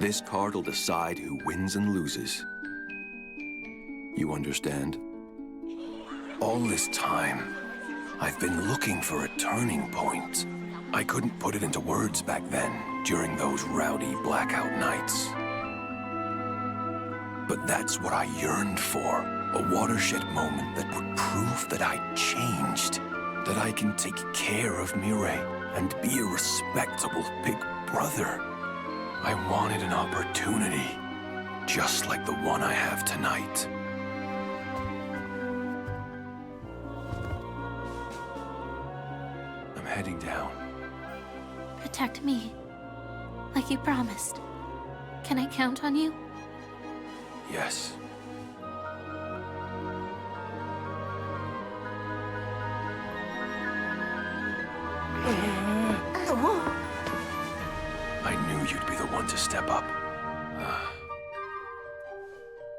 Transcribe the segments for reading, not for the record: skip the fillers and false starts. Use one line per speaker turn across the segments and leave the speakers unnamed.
This card will decide who wins and loses. You understand? All this time, I've been looking for a turning point. I couldn't put it into words back then, during those rowdy blackout nights. But that's what I yearned for. A watershed moment that would prove that I'd changed. That I can take care of Mireille and be a respectable big brother. I wanted an opportunity, just like the one I have tonight. I'm heading down.
Protect me, like you promised. Can I count on you?
Yes. I knew you'd be the one to step up.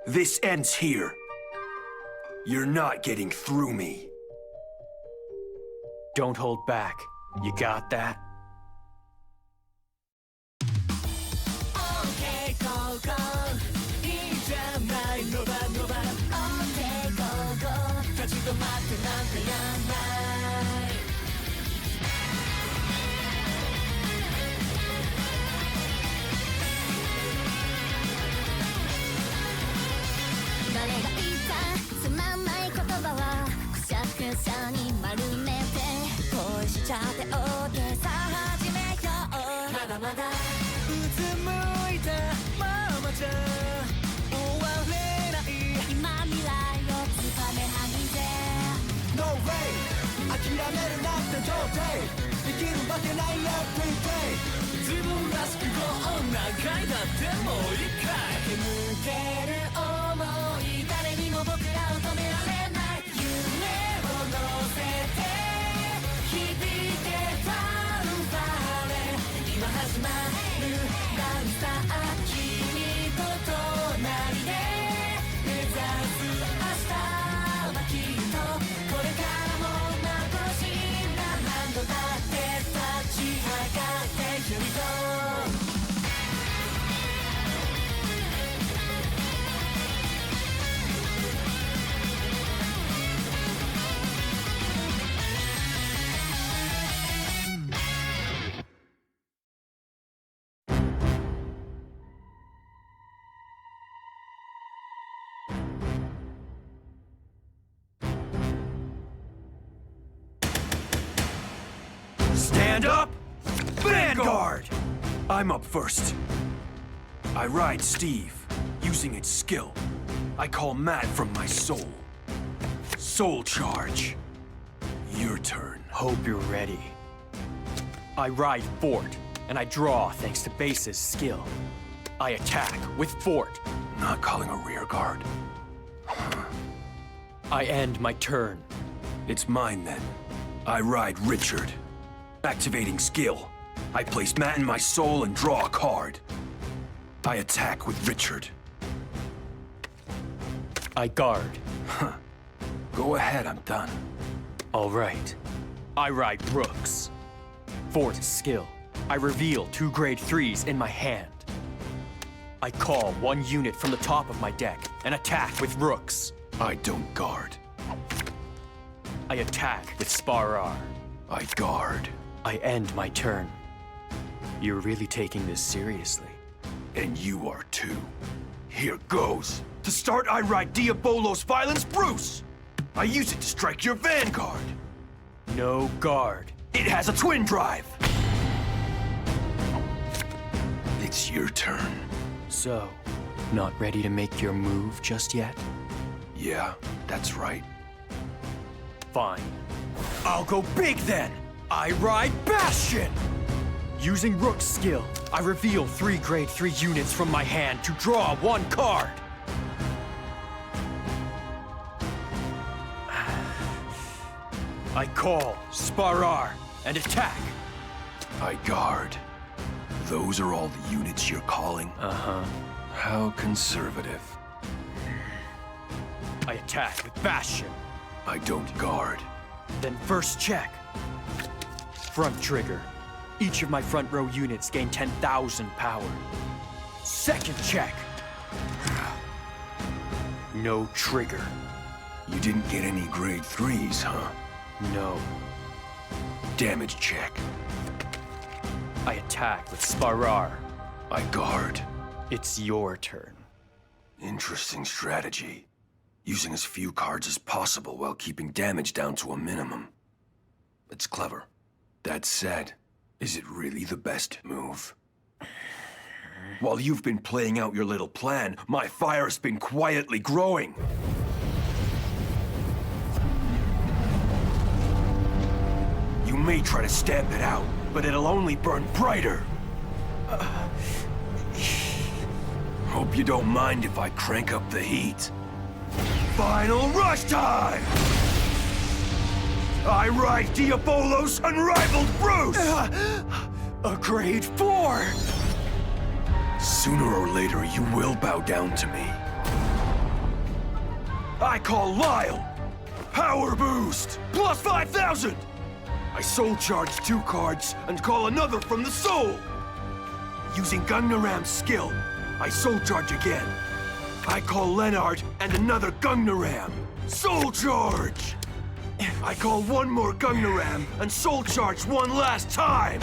This ends here. You're not getting through me.
Don't hold back. You got that?
Okay, go, go. いいじゃないのばのば Okay, go, go. 立ち止まってなんてやんない誰が言ったつまんない言葉はくしゃくしゃに丸めて恋しちゃって大げさ始めようまだまだうつむいたままじゃ終われない今未来をつかめないで No way 諦めるなって到底できるわけない Everyday 自分らしくこう何回だってもう一回駆け抜ける想い誰にも僕らを止められない夢を乗せて響いてファンファーレ今始まるダンサー君と隣で目指す明日はきっとこれからも幻が何度だって立ち上がってゆると
Stand up! Vanguard! I'm up first. I ride Steve, using its skill. I call Matt from my soul. Soul charge. Your turn.
Hope you're ready. I ride Fort, and I draw thanks to Base's skill. I attack with Fort.
Not calling a rear guard.
I end my turn.
It's mine then. I ride Richard. Activating skill. I place Matt in my soul and draw a card. I attack with Richard.
I guard.
Go ahead, I'm done.
All right. I ride Brooks. Fort's skill. I reveal 2 grade 3s in my hand. I call 1 unit from the top of my deck and attack with Rooks.
I don't guard.
I attack with Sparar.
I guard.
I end my turn. You're really taking this seriously.
And you are too. Here goes. To start, I ride Diabolo's Violence Bruce. I use it to strike your Vanguard.
No guard.
It has a twin drive. It's your turn.
So, not ready to make your move just yet?
Yeah, that's right.
Fine. I'll go big then! I ride Bastion! Using Rook's skill, I reveal 3 grade 3 units from my hand to draw 1 card. I call Sparar and attack.
I guard. Those are all the units you're calling?
Uh-huh.
How conservative.
I attack with Bastion.
I don't guard.
Then first check. Front trigger. Each of my front row units gain 10,000 power. Second check. No trigger.
You didn't get any grade 3s, huh?
No.
Damage check.
I attack with Sparar.
I guard.
It's your turn.
Interesting strategy. Using as few cards as possible while keeping damage down to a minimum. It's clever. That said, is it really the best move? While you've been playing out your little plan, my fire's been quietly growing. You may try to stamp it out, but it'll only burn brighter. Hope you don't mind if I crank up the heat. Final rush time! I ride Diabolo's unrivaled Bruce!
A grade 4!
Sooner or later, you will bow down to me. I call Lyle! Power boost! Plus 5,000! I soul charge 2 cards and call another from the soul! Using Gungnaram's skill, I soul charge again. I call Leonard and another Gungnaram. Soul charge! I call one more Gungnaram and soul charge one last time!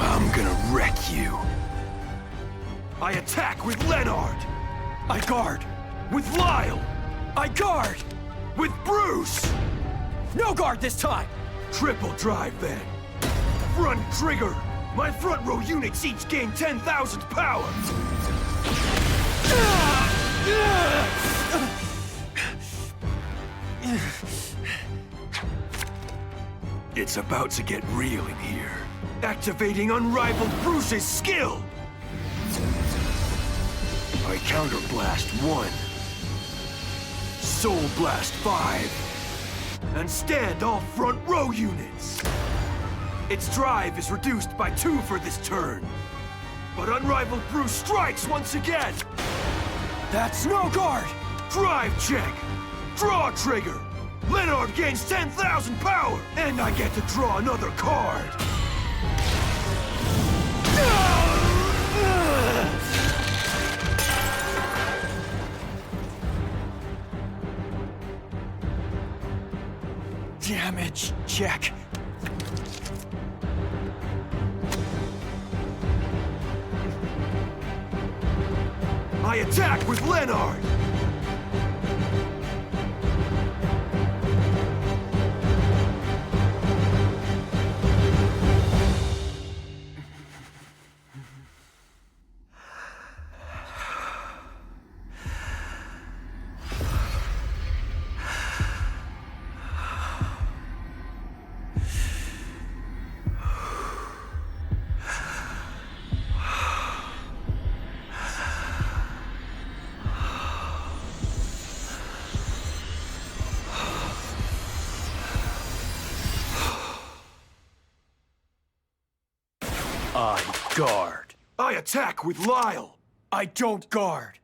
I'm gonna wreck you. I attack with Leonard. I guard. With Lyle. I guard. With Bruce.
No guard this time!
Triple drive then. Front trigger. My front row units each gain 10,000 power. It's about to get real in here. Activating unrivaled Bruce's skill! I counterblast 1. Soul blast 5. And stand all front row units. Its drive is reduced by 2 for this turn. But unrivaled Bruce strikes once again!
That's no guard!
Drive check! Draw trigger! Leonard gains 10,000 power! And I get to draw another card!
Damage check.
I attack with Leonard!
I guard.
I attack with Lyle!
I don't guard.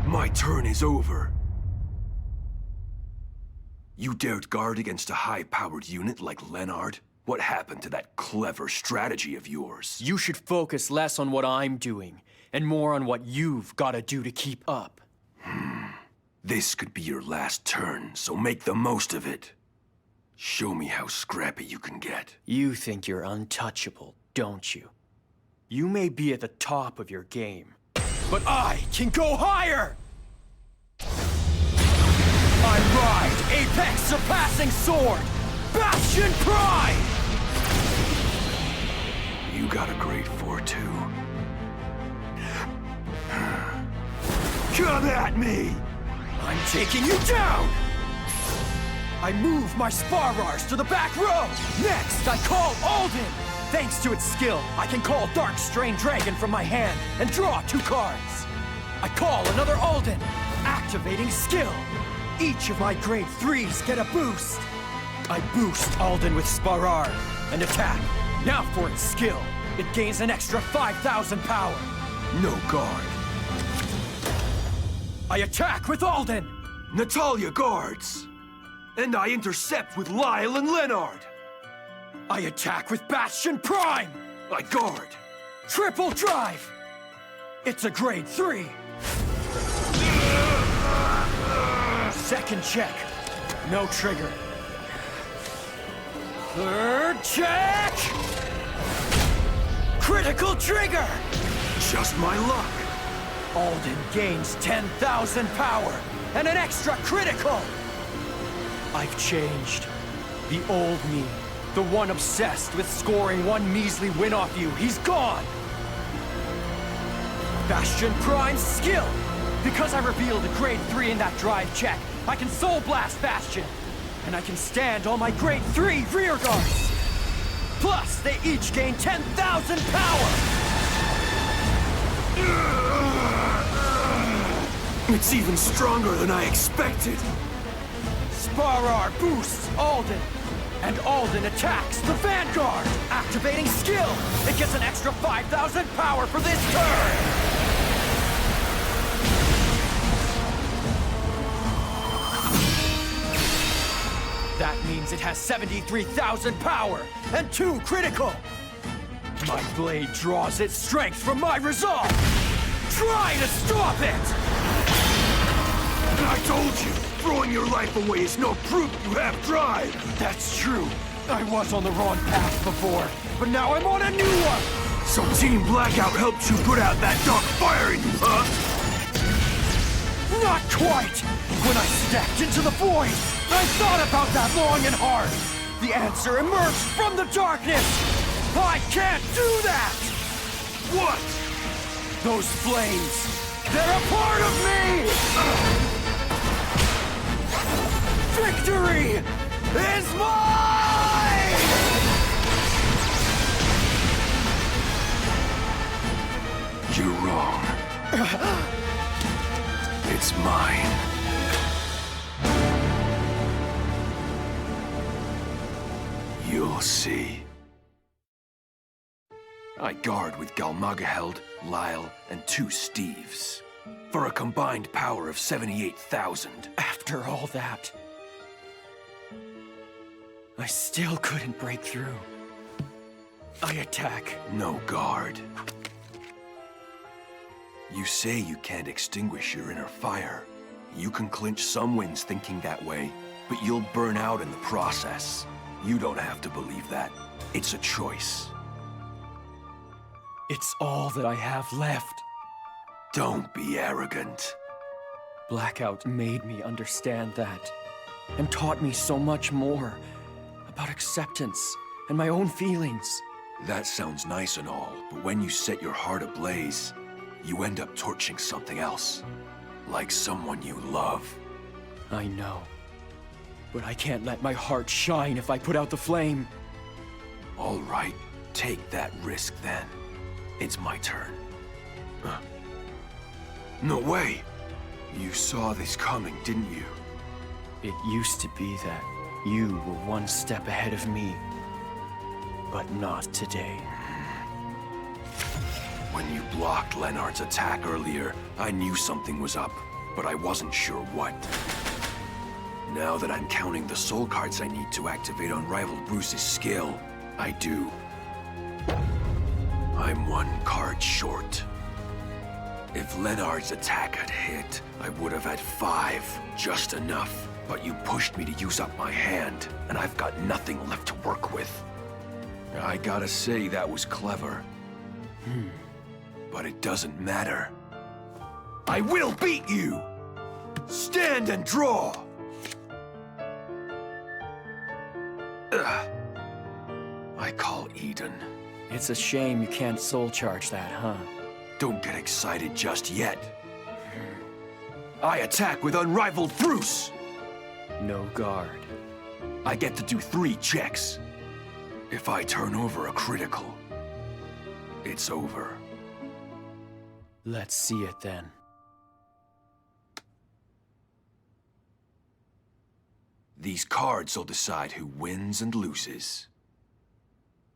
My turn is over. You dared guard against a high-powered unit like Leonard? What happened to that clever strategy of yours?
You should focus less on what I'm doing and more on what you've got to do to keep up.
This could be your last turn, so make the most of it. Show me how scrappy you can get.
You think you're untouchable, don't you? You may be at the top of your game, but I can go higher! I ride Apex Surpassing Sword, Bastion Prime!
You got a grade 4 too. Come at me!
I'm taking you down! I move my Sparrars to the back row! Next, I call Alden! Thanks to its skill, I can call Dark Strain Dragon from my hand and draw 2 cards. I call another Alden, activating skill. Each of my grade 3s get a boost. I boost Alden with Sparrar and attack. Now for its skill, it gains an extra 5,000 power.
No guard.
I attack with Alden!
Natalia guards! And I intercept with Lyle and Leonard!
I attack with Bastion Prime!
I guard!
Triple drive! It's a grade 3! Second check. No trigger. Third check! Critical trigger!
Just my luck.
Alden gains 10,000 power and an extra critical! I've changed. The old me, the one obsessed with scoring one measly win off you, he's gone! Bastion Prime's skill! Because I revealed a grade 3 in that drive check, I can Soul Blast Bastion! And I can stand all my grade 3 rear guards! Plus, they each gain 10,000 power!
It's even stronger than I expected.
Sparar boosts Alden! And Alden attacks the Vanguard! Activating skill! It gets an extra 5,000 power for this turn! That means it has 73,000 power and 2 critical! My blade draws its strength from my resolve! Try to stop it!
I told you, throwing your life away is no proof you have drive.
That's true. I was on the wrong path before, but now I'm on a new one!
So Team Blackout helped you put out that dark fire in you, huh?
Not quite! When I stepped into the void, I thought about that long and hard! The answer emerged from the darkness! I can't do that!
What?
Those flames, they're a part of me! Victory is mine!
You're wrong. It's mine. You'll see. I guard with Galmagaheld, Lyle, and 2 Steves. For a combined power of 78,000.
After all that, I still couldn't break through. I attack.
No guard. You say you can't extinguish your inner fire. You can clinch some wins thinking that way, but you'll burn out in the process. You don't have to believe that. It's a choice.
It's all that I have left.
Don't be arrogant.
Blackout made me understand that, and taught me so much more about acceptance and my own feelings.
That sounds nice and all, but when you set your heart ablaze, you end up torching something else. Like someone you love.
I know. But I can't let my heart shine if I put out the flame.
All right, take that risk then. It's my turn. Huh? No way! You saw this coming, didn't you?
It used to be that you were one step ahead of me. But not today.
When you blocked Leonard's attack earlier, I knew something was up, but I wasn't sure what. Now that I'm counting the soul cards I need to activate Unrivaled Bruce's skill, I do. I'm 1 card short. If Leonard's attack had hit, I would have had 5, just enough. But you pushed me to use up my hand, and I've got nothing left to work with. I gotta say, that was clever. But it doesn't matter. I will beat you! Stand and draw! Ugh. I call Eden.
It's a shame you can't soul charge that, huh?
Don't get excited just yet. I attack with Unrivaled Bruce!
No guard.
I get to do 3 checks. If I turn over a critical, it's over.
Let's see it then.
These cards will decide who wins and loses.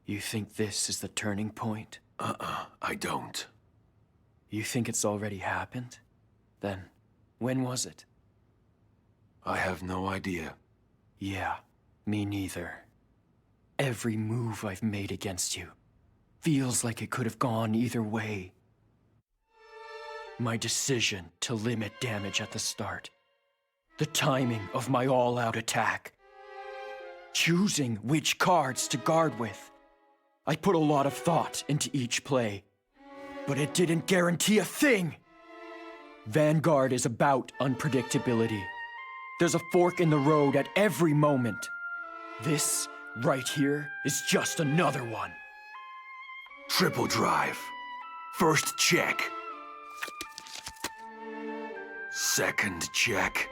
You think this is the turning point?
I don't.
You think it's already happened? Then, when was it?
I have no idea.
Yeah, me neither. Every move I've made against you, feels like it could have gone either way. My decision to limit damage at the start. The timing of my all-out attack. Choosing which cards to guard with. I put a lot of thought into each play, but it didn't guarantee a thing. Vanguard is about unpredictability. There's a fork in the road at every moment. This, right here, is just another one.
Triple drive. First check. Second check.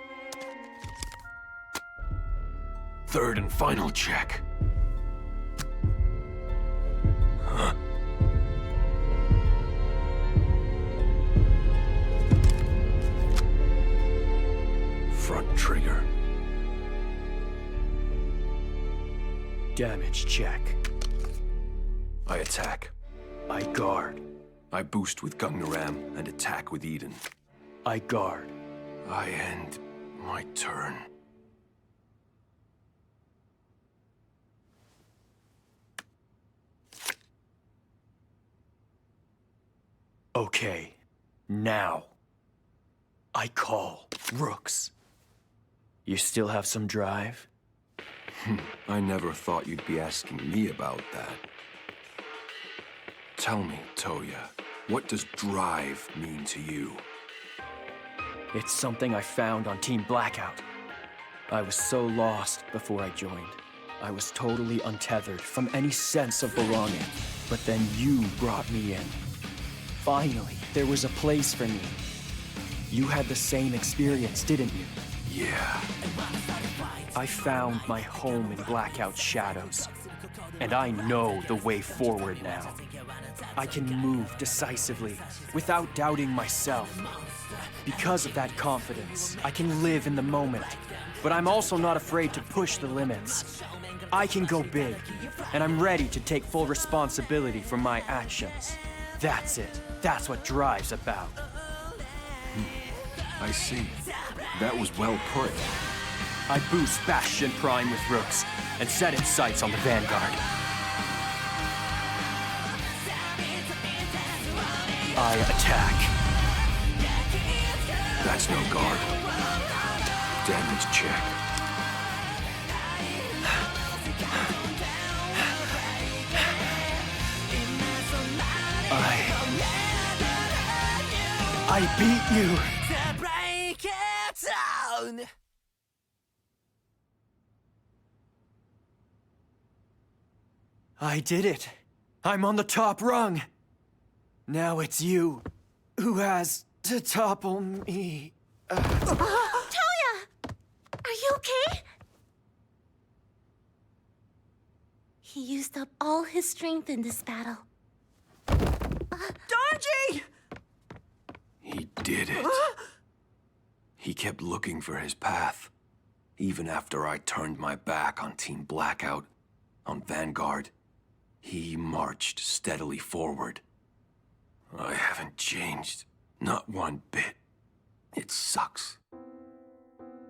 Third and final check. Huh? Front trigger.
Damage check.
I attack.
I guard.
I boost with Gungnaram and attack with Eden.
I guard.
I end my turn.
Okay, now. I call Rooks. You still have some drive?
I never thought you'd be asking me about that. Tell me, Toya, what does drive mean to you?
It's something I found on Team Blackout. I was so lost before I joined. I was totally untethered from any sense of belonging. But then you brought me in. Finally, there was a place for me. You had the same experience, didn't you?
Yeah.
I found my home in Blackout's shadows. And I know the way forward now. I can move decisively, without doubting myself. Because of that confidence, I can live in the moment. But I'm also not afraid to push the limits. I can go big, and I'm ready to take full responsibility for my actions. That's it. That's what drive's about.
I see. That was well put.
I boost Bastion Prime with Rooks, and set its sights on the Vanguard. I attack.
That's no guard. Damage check.
I beat you! I did it. I'm on the top rung. Now it's you who has to topple me.
Toya! Are you okay? He used up all his strength in this battle.
Donji!
He did it. He kept looking for his path. Even after I turned my back on Team Blackout, on Vanguard, he marched steadily forward. I haven't changed, not one bit. It sucks.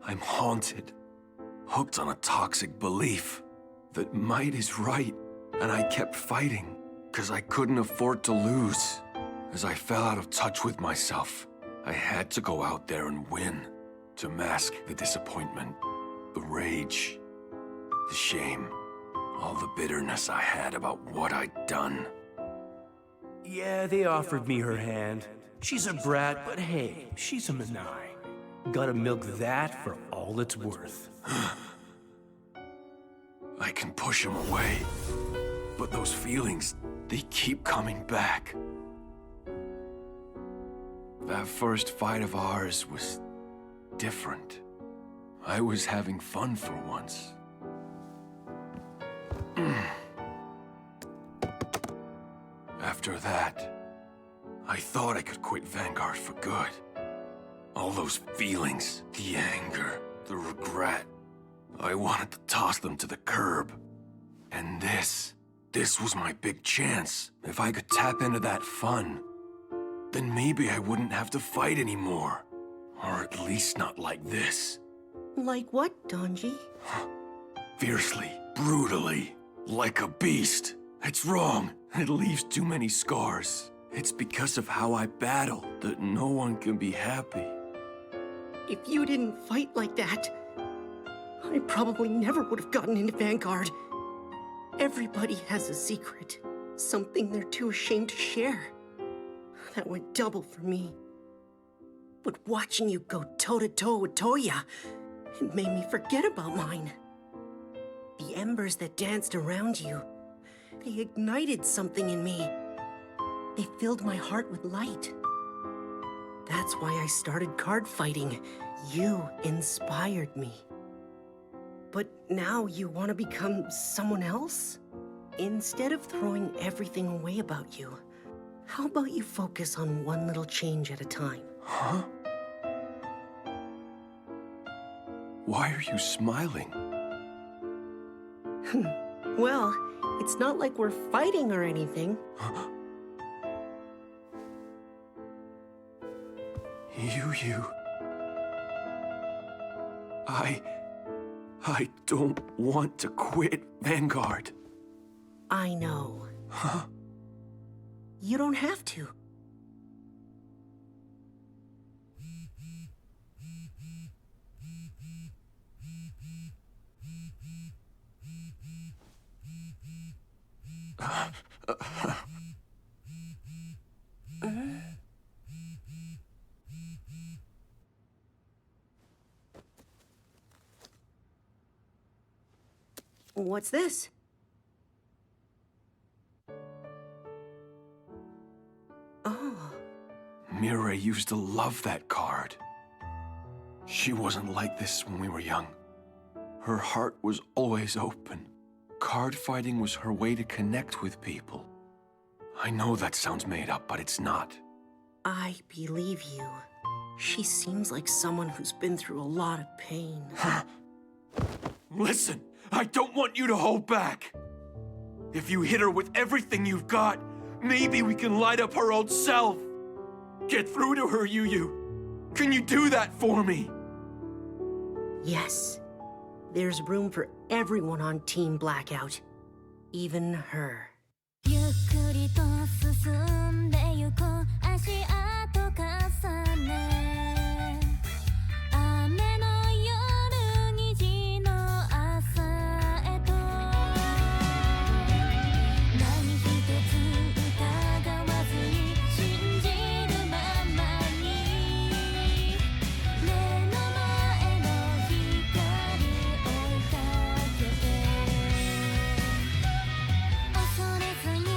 I'm haunted, hooked on a toxic belief that might is right, and I kept fighting, 'cause I couldn't afford to lose. As I fell out of touch with myself, I had to go out there and win, to mask the disappointment, the rage, the shame, all the bitterness I had about what I'd done.
Yeah, they offered me her hand. She's a brat, but hey, she's a Menai. Gotta milk that for all it's worth.
I can push him away, but those feelings, they keep coming back. That first fight of ours was different. I was having fun for once. After that, I thought I could quit Vanguard for good. All those feelings, the anger, the regret, I wanted to toss them to the curb. And this was my big chance. If I could tap into that fun, then maybe I wouldn't have to fight anymore. Or at least not like this.
Like what, Donji?
Fiercely, brutally, like a beast. It's wrong, It leaves too many scars. It's because of how I battle that no one can be happy.
If you didn't fight like that, I probably never would have gotten into Vanguard. Everybody has a secret, something they're too ashamed to share. That went double for me. But watching you go toe-to-toe with Toya, it made me forget about mine. The embers that danced around you, they ignited something in me. They filled my heart with light. That's why I started card fighting. You inspired me. But now you want to become someone else? Instead of throwing everything away about you, how about you focus on one little change at a time?
Huh? Why are you smiling?
Well, it's not like we're fighting or anything.
You... I don't want to quit Vanguard.
I know.
Huh?
You don't have to. What's this? Oh.
Mirai used to love that card. She wasn't like this when we were young. Her heart was always open. Card fighting was her way to connect with people. I know that sounds made up, but it's not.
I believe you. She seems like someone who's been through a lot of pain.
Listen, I don't want you to hold back. If you hit her with everything you've got, maybe we can light up her old self. Get through to her, Yu. Can you do that for me?
Yes. There's room for everyone on Team Blackout. Even her.
ゆっくりと進んでゆこう足跡重ね雨の夜虹の朝へと何一つ疑わずに信じるままに目の前の光追いかけて恐れずに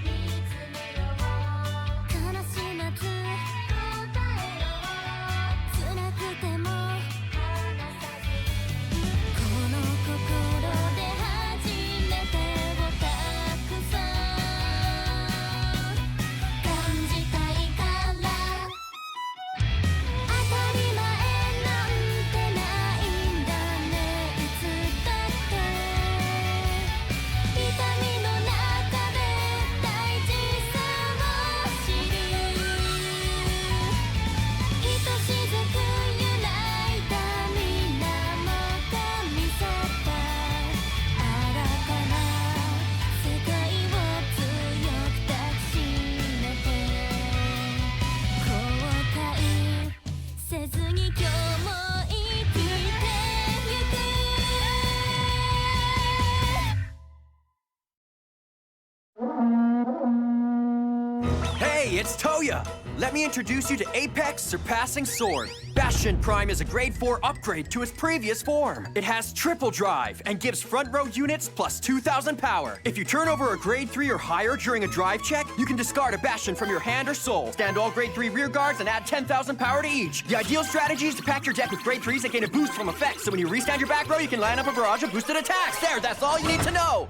見つめよう悲しまず答えよう辛くても離さずこの心で初めてをたくさん感じたいから当たり前なんてないんだねいつだって痛みの中で大事さを知るひとしずく揺らいだ水面が見せた新たな世界を強く抱きしめて後悔せずに今日も生きてゆく
Hey, it's Toya! Let me introduce you to Apex Surpassing Sword. Bastion Prime is a grade 4 upgrade to its previous form. It has triple drive and gives front row units plus 2,000 power. If you turn over a grade 3 or higher during a drive check, you can discard a Bastion from your hand or soul, stand all grade 3 rear guards, and add 10,000 power to each. The ideal strategy is to pack your deck with grade 3s that gain a boost from effects, so when you restand your back row, you can line up a barrage of boosted attacks. There, that's all you need to know!